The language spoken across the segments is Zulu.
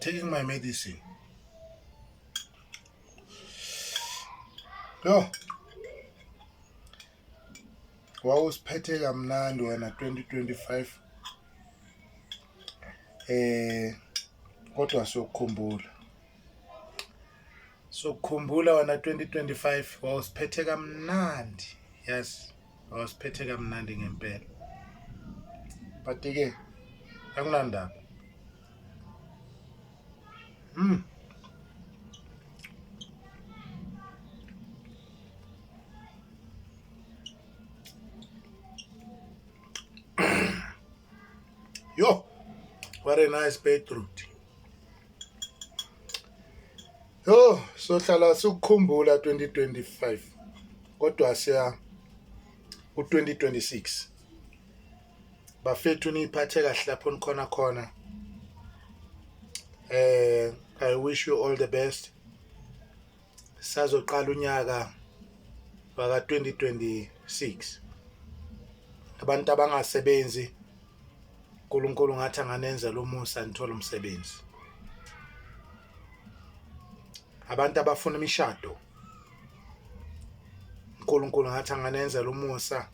taking my medicine. Yo, wawusiphethe kamnandi wena 2025 kodwa sokukhumbula wena 2025 wawusiphethe kamnandi. Yes, wawusiphethe kamnandi ngempela. But ke akunandaba. Yo, what a nice beetroot. Yo, sohlala sikukhumbula 2025 kodwa siya ku-2026. Bafethu niphathe kahle lapho nikhona. I wish you all the best. Sazoqala unyaka waka 2026. Abantu abangasebenzi uNkulunkulu ngathi anganenzela umusa nithola umsebenzi. Abantu abafuna imishado uNkulunkulu ngathi anganenzela umusa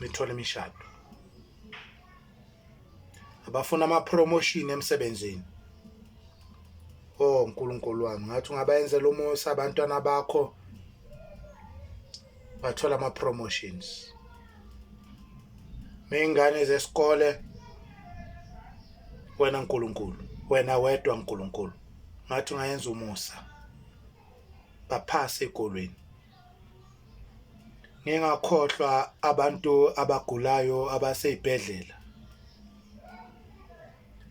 nithola imishado. Abafuna ama-promotion emsebenzini, uNkulunkulu wami ngathi ungabayenzela umusa abantwana bakho bathola ama-promotions. Mengane zesikole wena uNkulunkulu, wena wedwa uNkulunkulu ngathi ungayenza umusa baphase ekolweni. Ngingakhohlwa abantu abagulayo abaseyibhedlela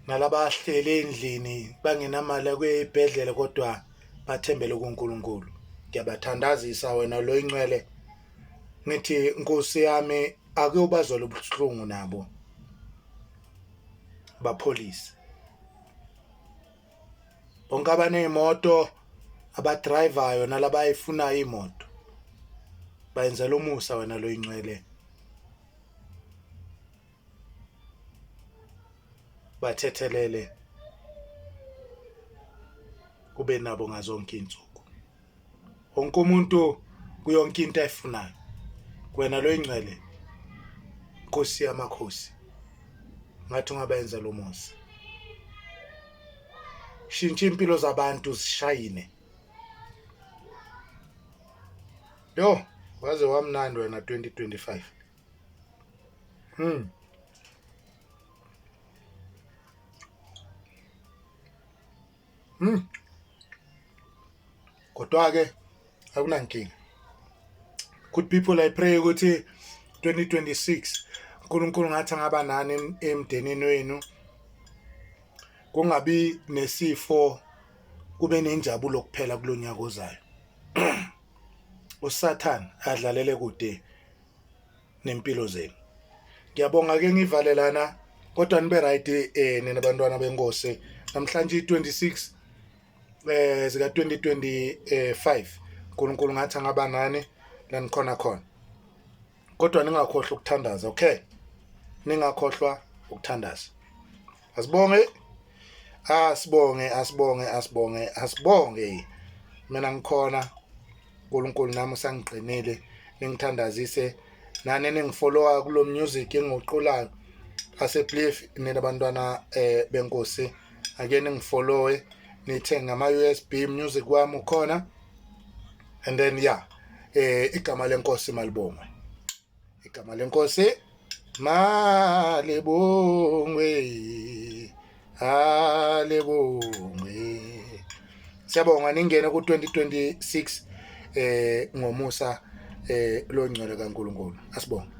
nalaba ahlele endlini bangenamali kwezibhedlela kodwa bathembele kuNkulunkulu. Ngiyabathandazisa wena lo ingcwele ngithi Nkosi yami ake ubazole ubuhlungu nabo bapolice. Bonke abanezimoto abadrivayo nalaba ayifunayo imoto bayenzela umusa wena lo ingcwele. Bathethelele kube nabo ngazonke insuku. Wonke umuntu kuyonke into ayifunayo. Wena lo ingcwele Nkosi yamakhosi ngathi ungabayenzela umusa. Shintsha impilo zabantu zishayine. Yo, waze wamnandi wena 2025. Kodwa ke akunankinga. Good people, I pray ukuthi 2026 uNkulunkulu ngathi angaba nani emdenini wenu. Kungabi nesifo, kube nenjabulo kuphela kulonyaka ozayo. uSathane adlalele kude nempilo zenu. Ngiyabonga ke ngivalelana kodwa nibe right nina bantwana benkosi. Namhlanje i26 zika 2025 uNkulunkulu ngathi angaba nani la nikhona khona. Kodwa ningakhohlwa ukuthandaza, okay? Ningakhohlwa ukuthandaza. Asibonge. Mina ngikhona. uNkulunkulu nami usangiqinile ningithandazise nani ningifollowa kulo music engiqulayo aseBliff nina bantwana benkosi. Ake ningifollowe nithenga ama USB music wami ukhona. And then igama lenkosi malibongwe. Igama lenkosi malibongwe. Halebongwe. Siyabonga ningene ku 2026 ngomusa lo ngcwele kaNkulunkulu. Asibonga.